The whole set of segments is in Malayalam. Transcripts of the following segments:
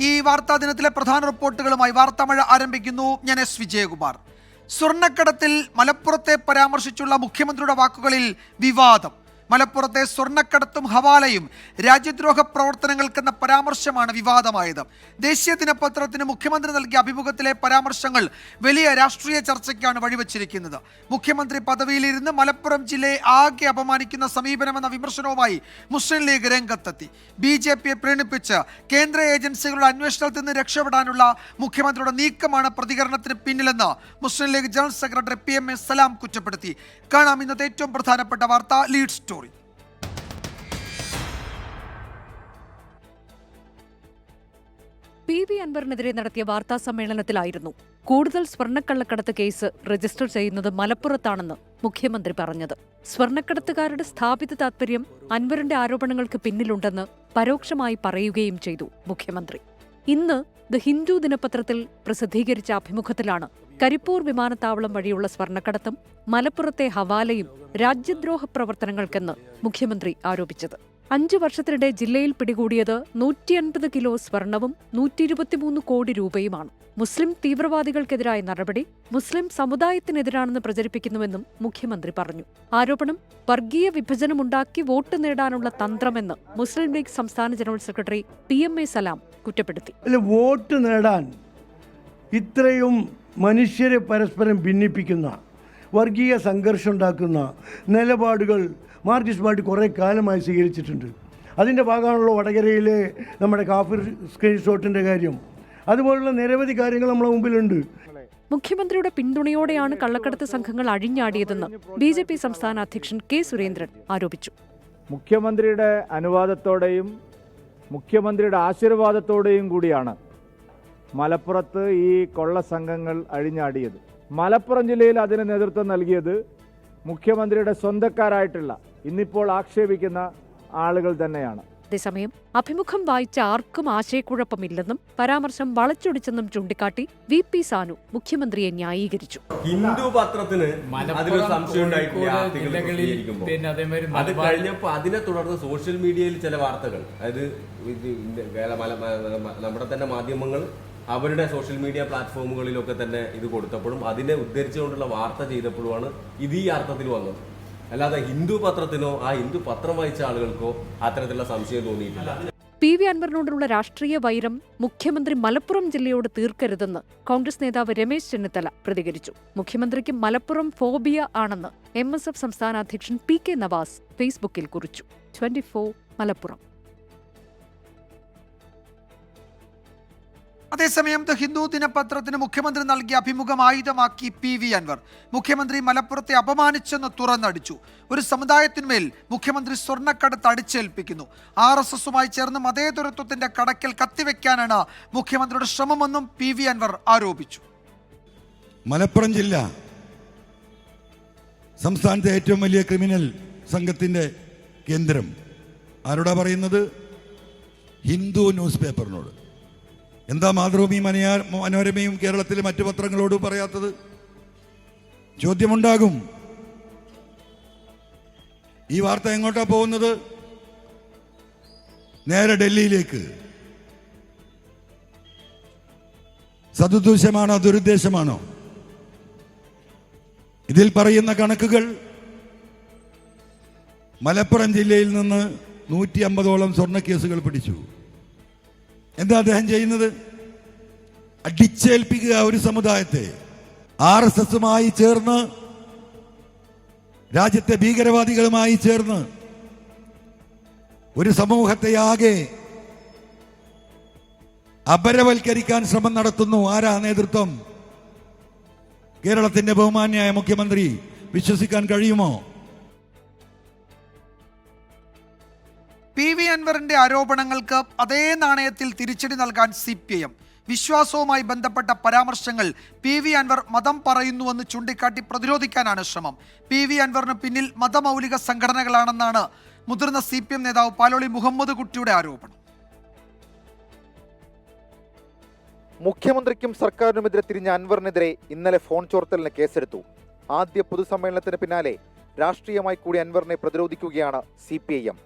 ഈ വാർത്താ ദിനത്തിലെ പ്രധാന റിപ്പോർട്ടുകളുമായി വാർത്താമഴ ആരംഭിക്കുന്നു. ഞാൻ എസ് വിജയകുമാർ. സ്വർണ്ണക്കടത്തിൽ മലപ്പുറത്തെ പരാമർശിച്ചുള്ള മുഖ്യമന്ത്രിയുടെ വാക്കുകളിൽ വിവാദം. മലപ്പുറത്തെ സ്വർണ്ണക്കടത്തും ഹവാലയും രാജ്യദ്രോഹ പ്രവർത്തനങ്ങൾക്കെന്ന പരാമർശമാണ് വിവാദമായത്. ദേശീയ ദിനപത്രത്തിന് മുഖ്യമന്ത്രി നൽകിയ അഭിമുഖത്തിലെ പരാമർശങ്ങൾ വലിയ രാഷ്ട്രീയ ചർച്ചയ്ക്കാണ് വഴിവെച്ചിരിക്കുന്നത്. മുഖ്യമന്ത്രി പദവിയിലിരുന്ന് മലപ്പുറം ജില്ലയെ ആകെ അപമാനിക്കുന്ന സമീപനമെന്ന വിമർശനവുമായി മുസ്ലിം ലീഗ് രംഗത്തെത്തി. BJPയെ പ്രീണിപ്പിച്ച് കേന്ദ്ര ഏജൻസികളുടെ അന്വേഷണത്തിൽ നിന്ന് രക്ഷപ്പെടാനുള്ള മുഖ്യമന്ത്രിയുടെ നീക്കമാണ് പ്രതികരണത്തിന് പിന്നിലെന്ന് മുസ്ലിം ലീഗ് ജനറൽ സെക്രട്ടറി PMA സലാം കുറ്റപ്പെടുത്തി. കാണാം ഇന്നത്തെ ഏറ്റവും പ്രധാനപ്പെട്ട വാർത്ത, ലീഡ് സ്റ്റോറി. PV അൻവറിനെതിരെ നടത്തിയ വാർത്താ സമ്മേളനത്തിലായിരുന്നു കൂടുതൽ സ്വർണ്ണക്കള്ളക്കടത്ത് കേസ് രജിസ്റ്റർ ചെയ്യുന്നത് മലപ്പുറത്താണെന്ന് മുഖ്യമന്ത്രി പറഞ്ഞത്. സ്വർണ്ണക്കടത്തുകാരുടെ സ്ഥാപിത താത്പര്യം അൻവറിന്റെ ആരോപണങ്ങൾക്ക് പിന്നിലുണ്ടെന്ന് പരോക്ഷമായി പറയുകയും ചെയ്തു മുഖ്യമന്ത്രി. ഇന്ന് ദ ഹിന്ദു ദിനപത്രത്തിൽ പ്രസിദ്ധീകരിച്ച അഭിമുഖത്തിലാണ് കരിപ്പൂർ വിമാനത്താവളം വഴിയുള്ള സ്വർണ്ണക്കടത്തും മലപ്പുറത്തെ ഹവാലയും രാജ്യദ്രോഹ പ്രവർത്തനങ്ങൾക്കെന്ന് മുഖ്യമന്ത്രി ആരോപിച്ചത്. 5 വർഷത്തിനിടെ ജില്ലയിൽ പിടികൂടിയത് 150 കിലോ സ്വർണവും 123 കോടി രൂപയുമാണ്. മുസ്ലിം തീവ്രവാദികൾക്കെതിരായ നടപടി മുസ്ലിം സമുദായത്തിനെതിരാണെന്ന് പ്രചരിപ്പിക്കുന്നുവെന്നും മുഖ്യമന്ത്രി പറഞ്ഞു. ആരോപണം വർഗീയ വിഭജനമുണ്ടാക്കി വോട്ട് നേടാനുള്ള തന്ത്രമെന്ന് മുസ്ലിം ലീഗ് സംസ്ഥാന ജനറൽ സെക്രട്ടറി PMA സലാം കുറ്റപ്പെടുത്തി. വോട്ട് നേടാൻ ഇത്രയും മനുഷ്യരെ പരസ്പരം ഭിന്നിപ്പിക്കുന്ന, വർഗീയ സംഘർഷം ഉണ്ടാക്കുന്ന നിലപാടുകൾ മാർക്സിസ്റ്റ് പാർട്ടി കുറേ കാലമായി സ്വീകരിച്ചിട്ടുണ്ട്. അതിൻ്റെ ഭാഗമാണല്ലോ വടകരയിലെ നമ്മുടെ കാഫിർ സ്ക്രീൻഷോട്ടിൻ്റെ കാര്യം. അതുപോലുള്ള നിരവധി കാര്യങ്ങൾ നമ്മുടെ മുമ്പിലുണ്ട്. മുഖ്യമന്ത്രിയുടെ പിന്തുണയോടെയാണ് കള്ളക്കടത്ത് സംഘങ്ങൾ അഴിഞ്ഞാടിയതെന്ന് BJP സംസ്ഥാന അധ്യക്ഷൻ K. സുരേന്ദ്രൻ ആരോപിച്ചു. മുഖ്യമന്ത്രിയുടെ അനുവാദത്തോടെയും മുഖ്യമന്ത്രിയുടെ ആശീർവാദത്തോടെയും കൂടിയാണ് മലപ്പുറത്ത് ഈ കൊള്ള സംഘങ്ങൾ അഴിഞ്ഞാടിയത്. മലപ്പുറം ജില്ലയിൽ അതിന് നേതൃത്വം നൽകിയത് മുഖ്യമന്ത്രിയുടെ സ്വന്തക്കാരായിട്ടുള്ള, ഇന്നിപ്പോൾ ആക്ഷേപിക്കുന്ന ആളുകൾ തന്നെയാണ്. അതേസമയം അഭിമുഖം വായിച്ച ആർക്കും ആശയക്കുഴപ്പമില്ലെന്നും പരാമർശം വളച്ചൊടിച്ചെന്നും ചൂണ്ടിക്കാട്ടി VP സാനു മുഖ്യമന്ത്രിയെ ന്യായീകരിച്ചു. ഹിന്ദു പത്രത്തിന് അതിലൊരു സംശയം ഉണ്ടായിട്ടില്ല. അത് കഴിഞ്ഞപ്പോൾ അതിനെ തുടർന്ന് സോഷ്യൽ മീഡിയയിൽ ചില വാർത്തകൾ, അതായത് നമ്മുടെ തന്നെ മാധ്യമങ്ങൾ അവരുടെ സോഷ്യൽ മീഡിയ പ്ലാറ്റ്ഫോമുകളിലൊക്കെ തന്നെ ഇത് കൊടുത്തപ്പോഴും അതിനെ ഉദ്ധരിച്ചുകൊണ്ടുള്ള വാർത്ത ചെയ്തപ്പോഴുമാണ് ഇത് ഈ അർത്ഥത്തിൽ വന്നത്. അല്ലാതെ ഹിന്ദു പത്രത്തിനോ ആ ഹിന്ദു പത്രം വായിച്ച ആളുകൾക്കോ അത്തരത്തിലുള്ള സംശയം തോന്നിയിട്ടില്ല. PV അൻവറിനോടുള്ള രാഷ്ട്രീയ വൈരം മുഖ്യമന്ത്രി മലപ്പുറം ജില്ലയോട് തീർക്കരുതെന്ന് കോൺഗ്രസ് നേതാവ് രമേശ് ചെന്നിത്തല പ്രതികരിച്ചു. മുഖ്യമന്ത്രിക്ക് മലപ്പുറം ഫോബിയ ആണെന്ന് MSF സംസ്ഥാന അധ്യക്ഷൻ PK നവാസ് ഫേസ്ബുക്കിൽ കുറിച്ചു. 24 മലപ്പുറം. അതേസമയം ദ ഹിന്ദു ദിനപത്രത്തിന് മുഖ്യമന്ത്രി നൽകിയ അഭിമുഖം ആയുധമാക്കി PV അൻവർ. മുഖ്യമന്ത്രി മലപ്പുറത്തെ അപമാനിച്ചെന്ന് തുറന്നടിച്ചു. ഒരു സമുദായത്തിന്മേൽ മുഖ്യമന്ത്രി സ്വർണ്ണക്കടത്ത് അടിച്ചേൽപ്പിക്കുന്നു. RSSുമായി ചേർന്ന് മതേതരത്വത്തിന്റെ കടക്കൽ കത്തിവെക്കാനാണ് മുഖ്യമന്ത്രിയുടെ ശ്രമമെന്നും PV അൻവർ ആരോപിച്ചു. മലപ്പുറം ജില്ല സംസ്ഥാനത്തെ ഏറ്റവും വലിയ ക്രിമിനൽ സംഘത്തിന്റെ കേന്ദ്രം. ആരോടാ പറയുന്നത്? ഹിന്ദു ന്യൂസ് പേപ്പറിനോട്. എന്താ മാതൃഭൂമിയും മനോരമയും കേരളത്തിലെ മറ്റു പത്രങ്ങളോട് പറയാത്തത്? ചോദ്യമുണ്ടാകും. ഈ വാർത്ത എങ്ങോട്ടാ പോകുന്നത്? നേരെ ഡൽഹിയിലേക്ക്. സദുദ്ദേശമാണോ ദുരുദ്ദേശമാണോ? ഇതിൽ പറയുന്ന കണക്കുകൾ മലപ്പുറം ജില്ലയിൽ നിന്ന് 150ഓളം സ്വർണ്ണക്കേസുകൾ പിടിച്ചു. എന്താ അദ്ദേഹം ചെയ്യുന്നത്? അടിച്ചേൽപ്പിക്കുക ഒരു സമുദായത്തെ. RSSുമായി ചേർന്ന്, രാജ്യത്തെ ഭീകരവാദികളുമായി ചേർന്ന് ഒരു സമൂഹത്തെ ആകെ അപരവൽക്കരിക്കാൻ ശ്രമം നടത്തുന്നു. ആരാ നേതൃത്വം? കേരളത്തിന്റെ ബഹുമാന്യായ മുഖ്യമന്ത്രി. വിശ്വസിക്കാൻ കഴിയുമോ? PV അൻവറിന്റെ ആരോപണങ്ങൾക്ക് അതേ നാണയത്തിൽ തിരിച്ചടി നൽകാൻ CPIM. വിശ്വാസവുമായി ബന്ധപ്പെട്ട പരാമർശങ്ങൾ PV അൻവർ മതം പറയുന്നുവെന്ന് ചൂണ്ടിക്കാട്ടി പ്രതിരോധിക്കാനാണ് ശ്രമം. PV അൻവറിന് പിന്നിൽ മതമൗലിക സംഘടനകളാണെന്നാണ് മുതിർന്ന CPM നേതാവ് പാലോളി മുഹമ്മദ് കുട്ടിയുടെ ആരോപണം. മുഖ്യമന്ത്രിക്കും സർക്കാരിനുമെതിരെ തിരിഞ്ഞ അൻവറിനെതിരെ ഇന്നലെ ഫോൺ ചോർത്തലിന് കേസെടുത്തു. ആദ്യ പൊതുസമ്മേളനത്തിന് പിന്നാലെ രാഷ്ട്രീയമായി കൂടി അൻവറിനെ പ്രതിരോധിക്കുകയാണ് CPIM.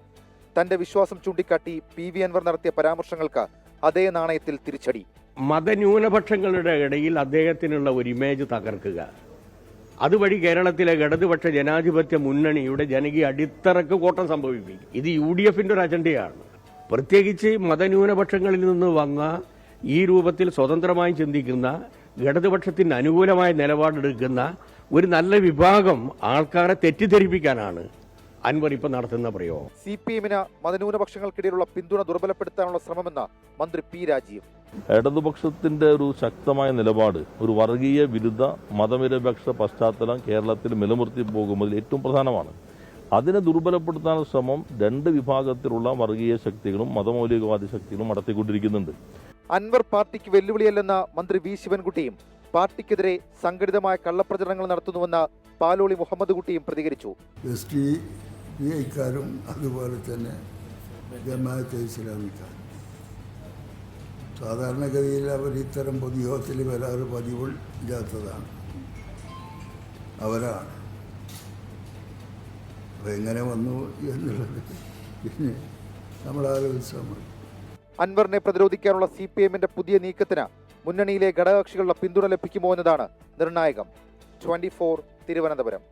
തന്റെ വിശ്വാസം ചൂണ്ടിക്കാട്ടി PV അൻവർ നടത്തിയ പരാമർശങ്ങൾക്ക് അതേ നാണയത്തിൽ തിരിച്ചടി. മതന്യൂനപക്ഷങ്ങളുടെ ഇടയിൽ അദ്ദേഹത്തിനുള്ള ഒരു ഇമേജ് തകർക്കുക, അതുവഴി കേരളത്തിലെ ഇടതുപക്ഷ ജനാധിപത്യ മുന്നണിയുടെ ജനകീയ അടിത്തറക്ക് കോട്ടം സംഭവിപ്പിക്കും. ഇത് UDFന്റെ ഒരു അജണ്ടയാണ്. പ്രത്യേകിച്ച് മതന്യൂനപക്ഷങ്ങളിൽ നിന്ന് വന്ന ഈ രൂപത്തിൽ സ്വതന്ത്രമായി ചിന്തിക്കുന്ന ഇടതുപക്ഷത്തിന് അനുകൂലമായ നിലപാടെടുക്കുന്ന ഒരു നല്ല വിഭാഗം ആൾക്കാരെ തെറ്റിദ്ധരിപ്പിക്കാനാണ് അൻവർ ഇപ്പം നടത്തുന്ന പ്രയോഗം. CPM-ന് മതന്യൂനപക്ഷങ്ങൾക്കിടയിലുള്ള പിന്തുണ ദുർബലപ്പെടുത്താനുള്ള ശ്രമമെന്ന് മന്ത്രി P. രാജീവ്. ഇടതുപക്ഷത്തിന്റെ ഒരു ശക്തമായ നിലപാട്, ഒരു വർഗീയ വിരുദ്ധ മതനിരപേക്ഷ പശ്ചാത്തലം കേരളത്തിൽ നിലനിർത്തി പോകുന്നതിൽ ഏറ്റവും പ്രധാനമാണ്. അതിനെ ദുർബലപ്പെടുത്താനുള്ള ശ്രമം രണ്ട് വിഭാഗത്തിലുള്ള വർഗീയ ശക്തികളും മതമൗലികവാദി ശക്തികളും നടത്തിക്കൊണ്ടിരിക്കുന്നുണ്ട്. അൻവർ പാർട്ടിക്ക് വെല്ലുവിളിയല്ലെന്ന മന്ത്രി V. ശിവൻകുട്ടിയും പാർട്ടിക്കെതിരെ സംഘടിതമായ കള്ളപ്രചരണങ്ങൾ നടത്തുന്നുവെന്ന് പാലോളി മുഹമ്മദ് കുട്ടിയും പ്രതികരിച്ചു. SDPIക്കാരും അതുപോലെ തന്നെ ജമാഅത്തെ ഇസ്ലാമിക്കാരും സാധാരണഗതിയിൽ അവർ ഇത്തരം പൊതുയോഗത്തിൽ വരാറ് പതിവില്ലാത്തതാണ്. അവരാണ് അപ്പോൾ എങ്ങനെ വന്നു എന്നുള്ളത് പിന്നെ നമ്മൾ ആലോചിച്ചാൽ മതി. അൻവറിനെ പ്രതിരോധിക്കാനുള്ള CPM-ന്റെ പുതിയ നീക്കത്തിന് മുന്നണിയിലെ ഘടകകക്ഷികളുടെ പിന്തുണ ലഭിക്കുമോ എന്നതാണ് നിർണായകം. 24 തിരുവനന്തപുരം.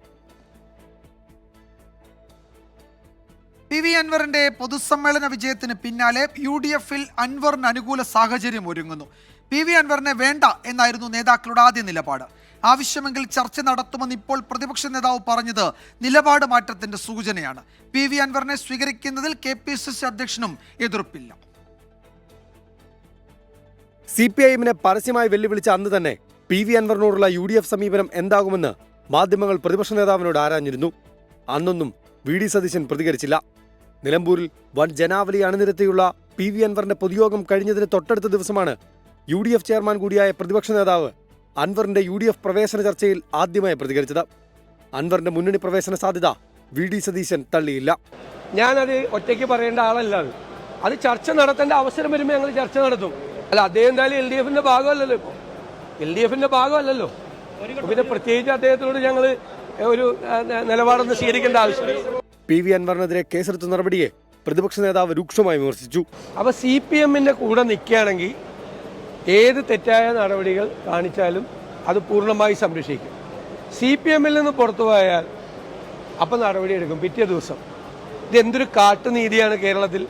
PV അൻവറിന്റെ പൊതുസമ്മേളന വിജയത്തിന് പിന്നാലെ UDF-ൽ അൻവറിന് അനുകൂല സാഹചര്യം ഒരുങ്ങുന്നു. PV അൻവറിനെ വേണ്ട എന്നായിരുന്നു നേതാക്കളുടെ ആദ്യ നിലപാട്. ആവശ്യമെങ്കിൽ ചർച്ച നടത്തുമെന്ന് ഇപ്പോൾ പ്രതിപക്ഷ നേതാവ് പറഞ്ഞത് നിലപാട് മാറ്റത്തിന്റെ സൂചനയാണ്. PV അൻവറിനെ സ്വീകരിക്കുന്നതിൽ KPCC അധ്യക്ഷനും എതിർപ്പില്ല. CPIM-നെ പരസ്യമായി വെല്ലുവിളിച്ച അന്ന് തന്നെ PV അൻവറിനോടുള്ള UDF സമീപനം എന്താകുമെന്ന് മാധ്യമങ്ങൾ പ്രതിപക്ഷ നേതാവിനോട് ആരാഞ്ഞിരുന്നു. അന്നൊന്നും VD സതീശൻ പ്രതികരിച്ചില്ല. നിലമ്പൂരിൽ വൻ ജനാവലി അണിനിരത്തിയുള്ള PV അൻവറിന്റെ പൊതുയോഗം കഴിഞ്ഞതിന് തൊട്ടടുത്ത ദിവസമാണ് UDF ചെയർമാൻ കൂടിയായ പ്രതിപക്ഷ നേതാവ് അൻവറിന്റെ UDF പ്രവേശന ചർച്ചയിൽ ആദ്യമായി പ്രതികരിച്ചത്. അൻവറിന്റെ മുന്നണി പ്രവേശന സാധ്യത VD സതീശൻ തള്ളിയില്ല. ഞാനത് ഒറ്റയ്ക്ക് പറയേണ്ട ആളല്ല. അത് ചർച്ച നടത്തേണ്ട അവസരം വരുമ്പോൾ ഞങ്ങൾ ചർച്ച നടത്തും. അല്ല, അദ്ദേഹം എന്തായാലും LDFന്റെ ഭാഗമല്ലല്ലോ. ഇപ്പോൾ LDFന്റെ ഭാഗമല്ലല്ലോ. പിന്നെ പ്രത്യേകിച്ച് അദ്ദേഹത്തിനോട് ഞങ്ങൾ ഒരു നിലപാടൊന്നും സ്വീകരിക്കേണ്ട ആവശ്യമില്ല. PV അൻവറിനെതിരെ കേസെടുത്ത നടപടിയെ പ്രതിപക്ഷ നേതാവ് രൂക്ഷമായി വിമർശിച്ചു. അപ്പോൾ CPM-ന്റെ കൂടെ നിൽക്കുകയാണെങ്കിൽ ഏത് തെറ്റായ നടപടികൾ കാണിച്ചാലും അത് പൂർണ്ണമായി സംരക്ഷിക്കും. CPM-ൽ നിന്ന് പുറത്തു പോയാൽ അപ്പം നടപടിയെടുക്കും പിറ്റേ ദിവസം. ഇതെന്തൊരു കാട്ടുനീതിയാണ് കേരളത്തിൽ.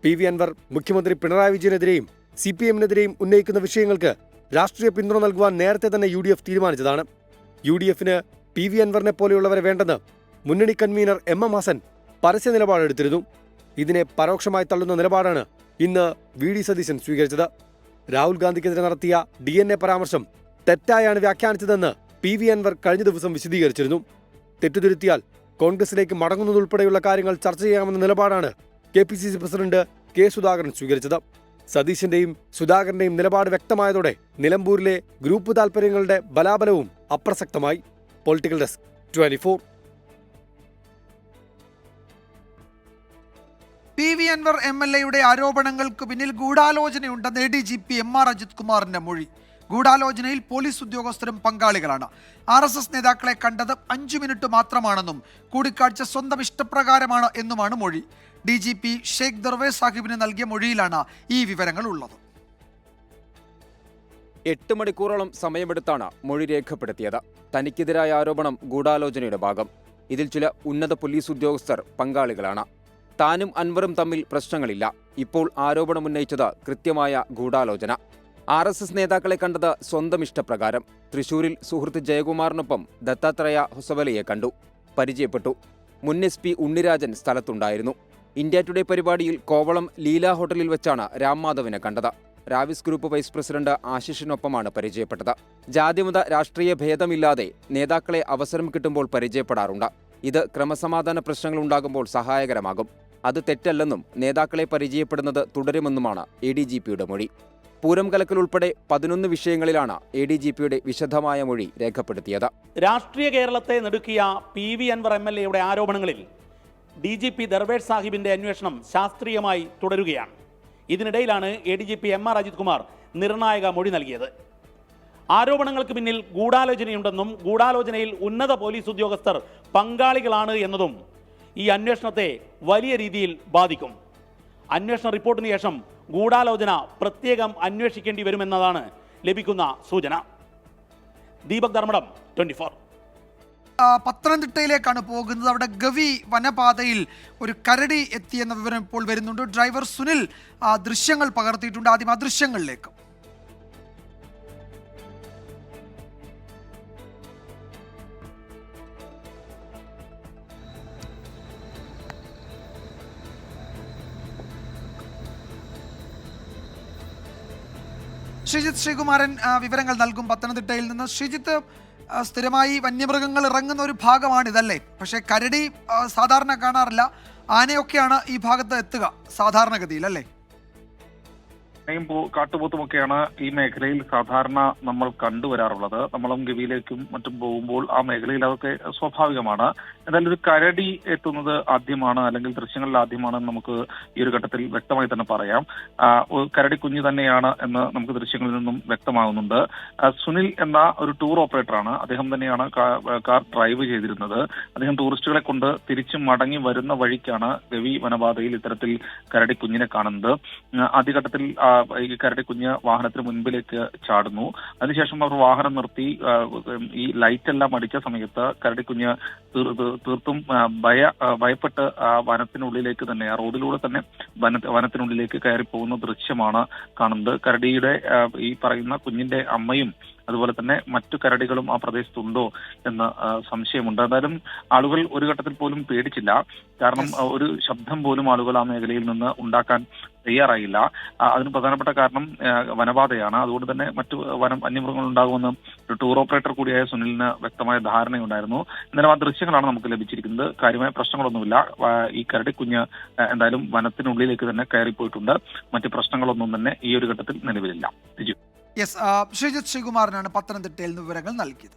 PV അൻവർ മുഖ്യമന്ത്രി പിണറായി വിജയനെതിരെയും CPM-നെതിരെയും ഉന്നയിക്കുന്ന വിഷയങ്ങൾക്ക് രാഷ്ട്രീയ പിന്തുണ നൽകുവാൻ നേരത്തെ തന്നെ UDF തീരുമാനിച്ചതാണ്. UDF-ന് PV അൻവറിനെ പോലെയുള്ളവരെ വേണ്ടെന്ന് മുന്നണി കൺവീനർ MM ഹസൻ പരസ്യ നിലപാടെടുത്തിരുന്നു. ഇതിനെ പരോക്ഷമായി തള്ളുന്ന നിലപാടാണ് ഇന്ന് VD സതീശൻ സ്വീകരിച്ചത്. രാഹുൽ ഗാന്ധിക്കെതിരെ നടത്തിയ DNA പരാമർശം തെറ്റായാണ് വ്യാഖ്യാനിച്ചതെന്ന് PV അൻവർ കഴിഞ്ഞ ദിവസം വിശദീകരിച്ചിരുന്നു. തെറ്റുതിരുത്തിയാൽ കോൺഗ്രസിലേക്ക് മടങ്ങുന്നതുൾപ്പെടെയുള്ള കാര്യങ്ങൾ ചർച്ച ചെയ്യാമെന്ന നിലപാടാണ് KPCC പ്രസിഡന്റ് K. സുധാകരൻ സ്വീകരിച്ചത്. സതീശന്റെയും സുധാകരന്റെയും നിലപാട് വ്യക്തമായതോടെ നിലമ്പൂരിലെ ഗ്രൂപ്പ് താൽപര്യങ്ങളുടെ ബലാബലവും അപ്രസക്തമായി. Political desk 24. PV അൻവർ MLA-യുടെ ആരോപണങ്ങൾക്ക് പിന്നിൽ ഗൂഢാലോചനയുണ്ടെന്ന് ADGP MR അജിത് കുമാറിന്റെ മൊഴി. ഗൂഢാലോചനയിൽ പോലീസ് ഉദ്യോഗസ്ഥരും പങ്കാളികളാണ്. RSS നേതാക്കളെ കണ്ടത് 5 മിനിറ്റ് മാത്രമാണെന്നും കൂടിക്കാഴ്ച സ്വന്തം ഇഷ്ടപ്രകാരമാണ് എന്നുമാണ് മൊഴി. DGP ഷെയ്ഖ് ദർവേ സാഹിബിന് നൽകിയ മൊഴിയിലാണ് ഈ വിവരങ്ങൾ ഉള്ളത്. 8 മണിക്കൂറോളം സമയമെടുത്താണ് മൊഴി രേഖപ്പെടുത്തിയത്. തനിക്കെതിരായ ആരോപണം ഗൂഢാലോചനയുടെ ഭാഗം. ഇതിൽ ചില ഉന്നത പോലീസ് ഉദ്യോഗസ്ഥർ പങ്കാളികളാണ്. താനും അൻവറും തമ്മിൽ പ്രശ്നങ്ങളില്ല. ഇപ്പോൾ ആരോപണമുന്നയിച്ചത് കൃത്യമായ ഗൂഢാലോചന. RSS നേതാക്കളെ കണ്ടത് സ്വന്തം ഇഷ്ടപ്രകാരം. തൃശൂരിൽ സുഹൃത്ത് ജയകുമാറിനൊപ്പം ദത്താത്രേയ ഹൊസവലയെ കണ്ടു, പരിചയപ്പെട്ടു. മുൻ SP ഉണ്ണിരാജൻ സ്ഥലത്തുണ്ടായിരുന്നു. ഇന്ത്യ ടുഡേ പരിപാടിയിൽ കോവളം ലീല ഹോട്ടലിൽ വെച്ചാണ് രാം മാധവിനെ കണ്ടത്. രാവിസ് ഗ്രൂപ്പ് വൈസ് പ്രസിഡന്റ് ആശിഷിനൊപ്പമാണ് പരിചയപ്പെട്ടത്. ജാതിമത രാഷ്ട്രീയ ഭേദമില്ലാതെ നേതാക്കളെ അവസരം കിട്ടുമ്പോൾ പരിചയപ്പെടാറുണ്ട്. ഇത് ക്രമസമാധാന പ്രശ്നങ്ങൾ ഉണ്ടാകുമ്പോൾ സഹായകരമാകും. അത് തെറ്റല്ലെന്നും നേതാക്കളെ പരിചയപ്പെടുന്നത് തുടരുമെന്നുമാണ് ADGP-യുടെ മൊഴി. പൂരം കലക്കൽ ഉൾപ്പെടെ 11 വിഷയങ്ങളിലാണ് ADGP-യുടെ വിശദമായ മൊഴി രേഖപ്പെടുത്തിയത്. രാഷ്ട്രീയ കേരളത്തെ നടുക്കിയ PV അൻവർ MLA-യുടെ ആരോപണങ്ങളിൽ DGP ദർവേഷ് സാഹിബിന്റെ അന്വേഷണം ശാസ്ത്രീയമായി തുടരുകയാണ്. ഇതിനിടയിലാണ് ADGP MR അജിത് കുമാർ നിർണായക മൊഴി നൽകിയത്. ആരോപണങ്ങൾക്ക് പിന്നിൽ ഗൂഢാലോചനയുണ്ടെന്നും ഗൂഢാലോചനയിൽ ഉന്നത പോലീസ് ഉദ്യോഗസ്ഥർ പങ്കാളികളാണ് എന്നതും ഈ അന്വേഷണത്തെ വലിയ രീതിയിൽ ബാധിക്കും. അന്വേഷണ റിപ്പോർട്ടിന് ശേഷം ഗൂഢാലോചന പ്രത്യേകം അന്വേഷിക്കേണ്ടി വരുമെന്നതാണ് ലഭിക്കുന്ന സൂചന. ദീപക് ധർമ്മടം, 24. പത്തനംതിട്ടയിലേക്കാണ് പോകുന്നത്. അവിടെ ഗവി വനപാതയിൽ ഒരു കരടി എത്തിയെന്ന വിവരം ഇപ്പോൾ വരുന്നുണ്ട്. ഡ്രൈവർ സുനിൽ ദൃശ്യങ്ങൾ പകർത്തിയിട്ടുണ്ട്. ആദ്യം ആ ദൃശ്യങ്ങളിലേക്ക്. ശ്രീജിത്ത് ശ്രീകുമാരൻ വിവരങ്ങൾ നൽകും പത്തനംതിട്ടയിൽ നിന്ന്. ശ്രീജിത്ത്, സ്ഥിരമായി വന്യമൃഗങ്ങൾ ഇറങ്ങുന്ന ഒരു ഭാഗമാണിതല്ലേ? പക്ഷേ കരടി സാധാരണ കാണാറില്ല. ആനയൊക്കെയാണ് ഈ ഭാഗത്ത് എത്തുക സാധാരണഗതിയിൽ, അല്ലേ? കാട്ടുപോത്തുമൊക്കെയാണ് ഈ മേഖലയിൽ സാധാരണ നമ്മൾ കണ്ടുവരാറുള്ളത്. നമ്മളും ഗവിയിലേക്കും മറ്റും പോകുമ്പോൾ ആ മേഖലയിൽ അതൊക്കെ സ്വാഭാവികമാണ്. എന്തായാലും ഒരു കരടി എത്തുന്നത് ആദ്യമാണ്, അല്ലെങ്കിൽ ദൃശ്യങ്ങളിൽ ആദ്യമാണെന്ന് നമുക്ക് ഈ ഒരു ഘട്ടത്തിൽ വ്യക്തമായി തന്നെ പറയാം. കരടി കുഞ്ഞ് തന്നെയാണ് എന്ന് നമുക്ക് ദൃശ്യങ്ങളിൽ നിന്നും വ്യക്തമാകുന്നുണ്ട്. സുനിൽ എന്ന ഒരു ടൂർ ഓപ്പറേറ്ററാണ്. അദ്ദേഹം തന്നെയാണ് കാർ ഡ്രൈവ് ചെയ്തിരുന്നത്. അദ്ദേഹം ടൂറിസ്റ്റുകളെ കൊണ്ട് തിരിച്ചു മടങ്ങി വരുന്ന വഴിക്കാണ് ഗവി വനപാതയിൽ ഇത്തരത്തിൽ കരടി കുഞ്ഞിനെ കാണുന്നത്. ആദ്യഘട്ടത്തിൽ ഈ കരടി കുഞ്ഞ് വാഹനത്തിന് മുൻപിലേക്ക് ചാടുന്നു. അതിനുശേഷം അവർ വാഹനം നിർത്തി ഈ ലൈറ്റ് എല്ലാം അടിച്ച സമയത്ത് കരടി കുഞ്ഞ് തീർത്തും ഭയപ്പെട്ട് വനത്തിനുള്ളിലേക്ക് തന്നെ, ആ റോഡിലൂടെ തന്നെ വനത്തിനുള്ളിലേക്ക് കയറി പോകുന്ന ദൃശ്യമാണ് കാണുന്നത്. കരടിയുടെ ഈ പറയുന്ന കുഞ്ഞിന്റെ അമ്മയും അതുപോലെ തന്നെ മറ്റു കരടികളും ആ പ്രദേശത്തുണ്ടോ എന്ന് സംശയമുണ്ട്. എന്തായാലും ആളുകൾ ഒരു ഘട്ടത്തിൽ പോലും പേടിച്ചില്ല. കാരണം ഒരു ശബ്ദം പോലും ആളുകൾ ആ മേഖലയിൽ നിന്ന് ഉണ്ടാക്കാൻ തയ്യാറായില്ല. അതിന് പ്രധാനപ്പെട്ട കാരണം വനപാതയാണ്. അതുകൊണ്ട് തന്നെ മറ്റു വന്യമൃഗങ്ങൾ ഉണ്ടാകുമെന്ന് ഒരു ടൂർ ഓപ്പറേറ്റർ കൂടിയായ സുനിലിന് വ്യക്തമായ ധാരണയുണ്ടായിരുന്നു. എന്നാലും ആ ദൃശ്യങ്ങളാണ് നമുക്ക് ലഭിച്ചിരിക്കുന്നത്. കാര്യമായ പ്രശ്നങ്ങളൊന്നുമില്ല. ഈ കരടി കുഞ്ഞ് എന്തായാലും വനത്തിനുള്ളിലേക്ക് തന്നെ കയറിപ്പോയിട്ടുണ്ട്. മറ്റു പ്രശ്നങ്ങളൊന്നും തന്നെ ഈ ഒരു ഘട്ടത്തിൽ നിലവിലില്ല. ശ്രീജിത്ത് ശ്രീകുമാരനാണ് പത്തനംതിട്ടയിൽ നിന്ന് വിവരങ്ങൾ നൽകിയത്.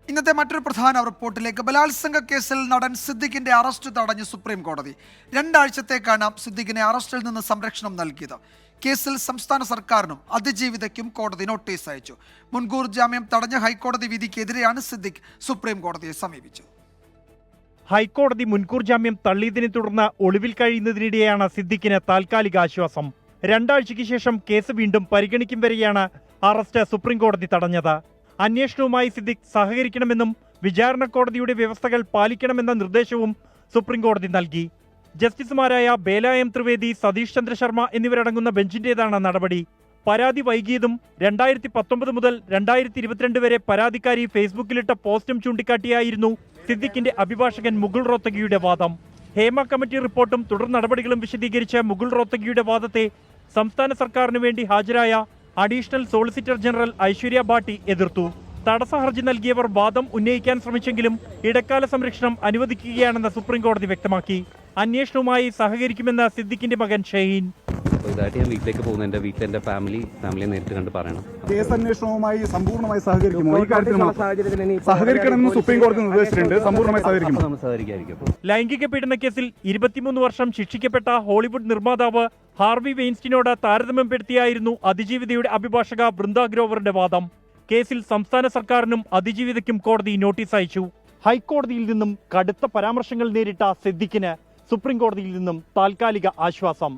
ഇന്നത്തെ മറ്റൊരു പ്രധാന റിപ്പോർട്ടിലേക്ക്. ബലാത്സംഗ കേസിൽ നടൻ സിദ്ദിഖിന്റെ അറസ്റ്റ് തടഞ്ഞ് സുപ്രീം കോടതി. 2 ആഴ്ചത്തേക്കാണ് സിദ്ദിഖിനെ അറസ്റ്റിൽ നിന്ന് സംരക്ഷണം നൽകിയത്. കേസിൽ സംസ്ഥാന സർക്കാരിനും അതിജീവിതയ്ക്കും കോടതി നോട്ടീസ് അയച്ചു. മുൻകൂർ ജാമ്യം തടഞ്ഞ ഹൈക്കോടതി വിധിക്കെതിരെയാണ് സിദ്ദിഖ് സുപ്രീം കോടതിയെ സമീപിച്ചത്. ഹൈക്കോടതി മുൻകൂർ ജാമ്യം തള്ളിയതിനെ തുടർന്ന് ഒളിവിൽ കഴിയുന്നതിനിടെയാണ് സിദ്ദിഖിന് താൽക്കാലിക ആശ്വാസം. 2 ആഴ്ചയ്ക്ക് ശേഷം കേസ് വീണ്ടും പരിഗണിക്കും വരെയാണ് അറസ്റ്റ് സുപ്രീം കോടതി തടഞ്ഞത്. അന്വേഷണവുമായി സിദ്ദിഖ് സഹകരിക്കണമെന്നും വിചാരണ കോടതിയുടെ വ്യവസ്ഥകൾ പാലിക്കണമെന്ന നിർദ്ദേശവും സുപ്രീം കോടതി നൽകി. ജസ്റ്റിസുമാരായ ബേല എം ത്രിവേദി, സതീഷ് ചന്ദ്ര ശർമ്മ എന്നിവരടങ്ങുന്ന ബെഞ്ചിന്റേതാണ് നടപടി. പരാതി വൈകിയതും 2019 മുതൽ 2022 വരെ പരാതിക്കാരി ഫേസ്ബുക്കിലിട്ട പോസ്റ്റും ചൂണ്ടിക്കാട്ടിയായിരുന്നു സിദ്ദിഖിന്റെ അഭിഭാഷകൻ മുകുൾ റോത്തഗിയുടെ വാദം. ഹേമ കമ്മിറ്റി റിപ്പോർട്ടും തുടർ നടപടികളും വിശദീകരിച്ച മുകുൾ റോത്തഗിയുടെ വാദത്തെ സംസ്ഥാന സർക്കാരിന് വേണ്ടി ഹാജരായ additional solicitor general Aishwarya Bhati എതിർത്തു. തടസ്സ ഹർജി നൽകിയവർ വാദം ഉന്നയിക്കാൻ ശ്രമിച്ചെങ്കിലും ഇടക്കാല സംരക്ഷണം അനുവദിക്കുകയാണെന്ന് സുപ്രീം കോടതി വ്യക്തമാക്കി. അന്വേഷണവുമായി സഹകരിക്കുമെന്ന് സിദ്ദിഖിന്റെ മകൻ ഷഹീൻ. ഇതായിട്ട് ഞാൻ വീട്ടിലേക്ക് പോകുന്നു. എൻ്റെ വീട്ടിൽ എൻ്റെ ഫാമിലിയെ നേരിട്ട് കണ്ട് പറയണം. കേസ് അന്വേഷണവുമായി സമ്പൂർണ്ണമായി സഹകരിക്കുമോ? ഈ കാര്യത്തിൽ സഹകരിക്കണമെന്ന് സുപ്രീം കോടതി നിർദ്ദേശിച്ചിട്ടുണ്ട്. സമ്പൂർണ്ണമായി സഹകരിക്കും. ലൈംഗിക പീഡന കേസിൽ 23 വർഷം ശിക്ഷിക്കപ്പെട്ട ഹോളിവുഡ് നിർമ്മാതാവ് ഹാർവി വെയിൻസ്റ്റീനോട് താരതമ്യപ്പെടുത്തിയായിരുന്നു അതിജീവിതയുടെ അഭിഭാഷക വൃന്ദ ഗ്രോവറിന്റെ വാദം. കേസിൽ സംസ്ഥാന സർക്കാരിനും അതിജീവിതയ്ക്കും കോടതി നോട്ടീസ് അയച്ചു. ഹൈക്കോടതിയിൽ നിന്നും കടുത്ത പരാമർശങ്ങൾ നേരിട്ട സിദ്ദിഖിന് സുപ്രീം കോടതിയിൽ നിന്നും താൽക്കാലിക ആശ്വാസം.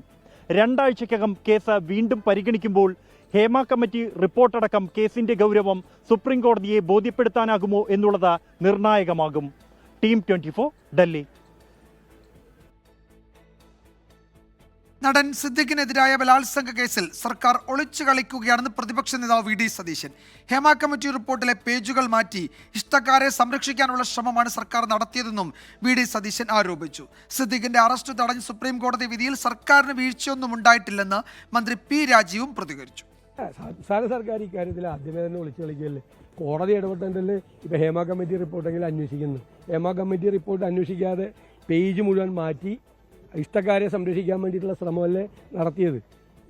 2 ആഴ്ചയ്ക്കകം കേസ് വീണ്ടും പരിഗണിക്കുമ്പോൾ ഹേമ കമ്മിറ്റി റിപ്പോർട്ടടക്കം കേസിന്റെ ഗൗരവം സുപ്രീം കോടതിയെ ബോധ്യപ്പെടുത്താനാകുമോ എന്നുള്ളത് നിർണായകമാകും. ടീം 24, ഡൽഹി. നടൻ സിദ്ദിഖിനെതിരായ ബലാത്സംഗ കേസിൽ സർക്കാർ ഒളിച്ചു കളിക്കുകയാണെന്ന് പ്രതിപക്ഷ നേതാവ് വി ഡി സതീശൻ. ഹേമ കമ്മിറ്റി റിപ്പോർട്ടിലെ പേജുകൾ മാറ്റി ഇഷ്ടക്കാരെ സംരക്ഷിക്കാനുള്ള ശ്രമമാണ് സർക്കാർ നടത്തിയതെന്നും വി ഡി സതീശൻ ആരോപിച്ചു. സിദ്ദിഖിന്റെ അറസ്റ്റ് തടഞ്ഞ സുപ്രീം കോടതി വിധിയിൽ സർക്കാരിന് വീഴ്ചയൊന്നും ഉണ്ടായിട്ടില്ലെന്ന് മന്ത്രി പി രാജീവും പ്രതികരിച്ചു. സംസ്ഥാന സർക്കാർ ഇക്കാര്യത്തിൽ ആദ്യമേ തന്നെ ഒളിച്ചു കളിക്കുകയല്ലേ. കോടതി ഇടപെട്ടല്ലേ ഇപ്പൊ ഹേമ കമ്മിറ്റി റിപ്പോർട്ടെങ്കിലും അന്വേഷിക്കുന്നു. ഹേമ കമ്മിറ്റി റിപ്പോർട്ട് അന്വേഷിക്കാതെ പേജ് മുഴുവൻ മാറ്റി ഇഷ്ടക്കാരെ സംരക്ഷിക്കാൻ വേണ്ടിയിട്ടുള്ള ശ്രമമല്ലേ നടത്തിയത്.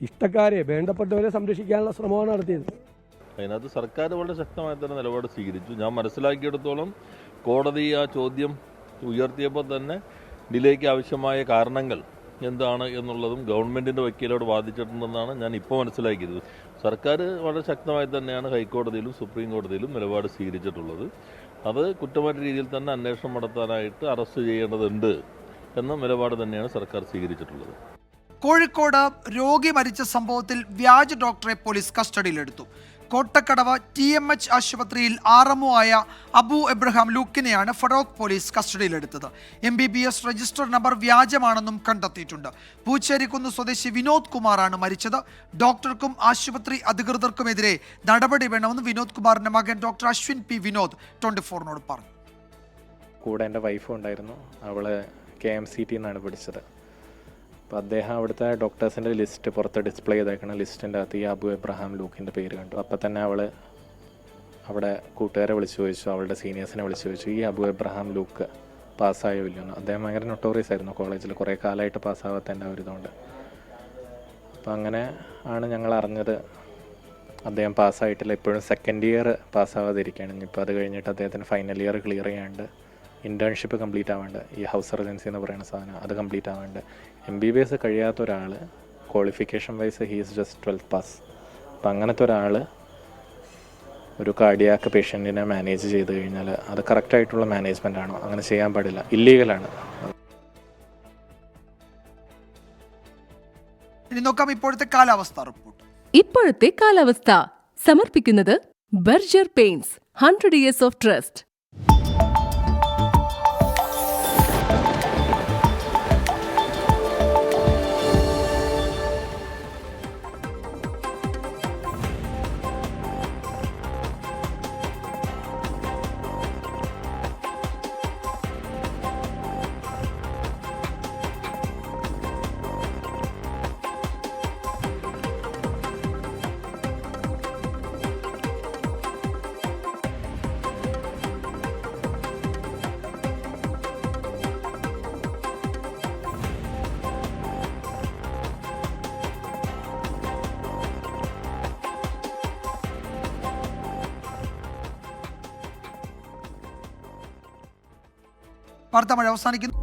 ഇഷ്ടക്കാരെ, വേണ്ടപ്പെട്ടവരെ സംരക്ഷിക്കാനുള്ള ശ്രമമാണ് നടത്തിയത്. അതിനകത്ത് സർക്കാർ വളരെ ശക്തമായ തന്നെ നിലപാട് സ്വീകരിച്ചു. ഞാൻ മനസ്സിലാക്കിയെടുത്തോളം കോടതി ആ ചോദ്യം ഉയർത്തിയപ്പോൾ തന്നെ ഡിലേക്ക് ആവശ്യമായ കാരണങ്ങൾ എന്താണ് എന്നുള്ളതും ഗവൺമെൻറ്റിൻ്റെ വക്കീലോട് വാദിച്ചിട്ടുണ്ടെന്നാണ് ഞാൻ ഇപ്പോൾ മനസ്സിലാക്കിയത്. സർക്കാർ വളരെ ശക്തമായി തന്നെയാണ് ഹൈക്കോടതിയിലും സുപ്രീം കോടതിയിലും നിലപാട് സ്വീകരിച്ചിട്ടുള്ളത്. അത് കുറ്റമറ്റ രീതിയിൽ തന്നെ അന്വേഷണം നടത്താനായിട്ട് അറസ്റ്റ് ചെയ്യേണ്ടതുണ്ട് എന്ന നിലപാട് തന്നെയാണ് സർക്കാർ സ്വീകരിച്ചിട്ടുള്ളത്. കോഴിക്കോട് രോഗി മരിച്ച സംഭവത്തിൽ വ്യാജ ഡോക്ടറെ പോലീസ് കസ്റ്റഡിയിലെടുത്തു. കോട്ടക്കടവ് TMH ആശുപത്രിയിൽ RMO ആയ അബു എബ്രഹാം ലൂക്കിനെയാണ് ഫറോക്ക് പോലീസ് കസ്റ്റഡിയിലെടുത്തത്. MBBS രജിസ്റ്റർ നമ്പർ വ്യാജമാണെന്നും കണ്ടെത്തിയിട്ടുണ്ട്. പൂച്ചേരിക്കുന്ന് സ്വദേശി വിനോദ് കുമാറാണ് മരിച്ചത്. ഡോക്ടർക്കും ആശുപത്രി അധികൃതർക്കുമെതിരെ നടപടി വേണമെന്ന് വിനോദ് കുമാറിന്റെ മകൻ ഡോക്ടർ അശ്വിൻ P. വിനോദ് 24നോട് പറഞ്ഞു. കൂടെ എൻ്റെ വൈഫും ഉണ്ടായിരുന്നു. അവള് KMCT എന്നാണ് പഠിച്ചത്. അപ്പോൾ അദ്ദേഹം അവിടുത്തെ ഡോക്ടേഴ്സിൻ്റെ ലിസ്റ്റ് പുറത്ത് ഡിസ്പ്ലേ ചെയ്തേക്കുന്ന ലിസ്റ്റിൻ്റെ അകത്ത് ഈ അബു എബ്രഹാം ലൂക്കിൻ്റെ പേര് കണ്ടു. അപ്പോൾ തന്നെ അവൾ അവിടെ കൂട്ടുകാരെ വിളിച്ചു ചോദിച്ചു, അവളുടെ സീനിയേഴ്സിനെ വിളിച്ചു ചോദിച്ചു, ഈ അബു എബ്രഹാം ലൂക്ക് പാസ്സായോ ഇല്ലെന്ന്. അദ്ദേഹം ഭയങ്കര നൊട്ടോറിയസ് ആയിരുന്നു കോളേജിൽ, കുറേ കാലമായിട്ട് പാസ്സാവാത്തതിൻ്റെ ഒരു ഇതുകൊണ്ട്. അപ്പോൾ അങ്ങനെ ആണ് ഞങ്ങൾ അറിഞ്ഞത് അദ്ദേഹം പാസ്സായിട്ടില്ല. ഇപ്പോഴും സെക്കൻഡ് ഇയർ പാസ്സാവാതിരിക്കുകയാണ്. ഇനിയിപ്പോൾ അത് കഴിഞ്ഞിട്ട് അദ്ദേഹത്തിന് ഫൈനൽ ഇയർ ക്ലിയർ ചെയ്യാണ്ട്, ഇൻറ്റേൺഷിപ്പ് കംപ്ലീറ്റ് ആവാണ്ട്, ഈ ഹൗസ് സർജൻസി എന്ന് പറയുന്ന സാധനം അത് കംപ്ലീറ്റ് ആവാണ്ട്, MBBS കഴിയാത്ത ഒരാൾ qualification wise he's just 12th pass. അപ്പം അങ്ങനത്തെ ഒരാൾ ഒരു കാർഡിയാക്ക് പേഷ്യൻറ്റിനെ മാനേജ് ചെയ്ത് കഴിഞ്ഞാൽ അത് കറക്റ്റായിട്ടുള്ള മാനേജ്മെൻ്റ് ആണോ? അങ്ങനെ ചെയ്യാൻ പാടില്ല, ഇല്ലീഗലാണ്. ഇനി നോക്കാം ഇപ്പോഴത്തെ കാലാവസ്ഥ റിപ്പോർട്ട്. ഇപ്പോഴത്തെ കാലാവസ്ഥ സമർപ്പിക്കുന്നത് Berger paints 100 years of trust. വാർത്താമഴ അവസാനിക്കുന്നു.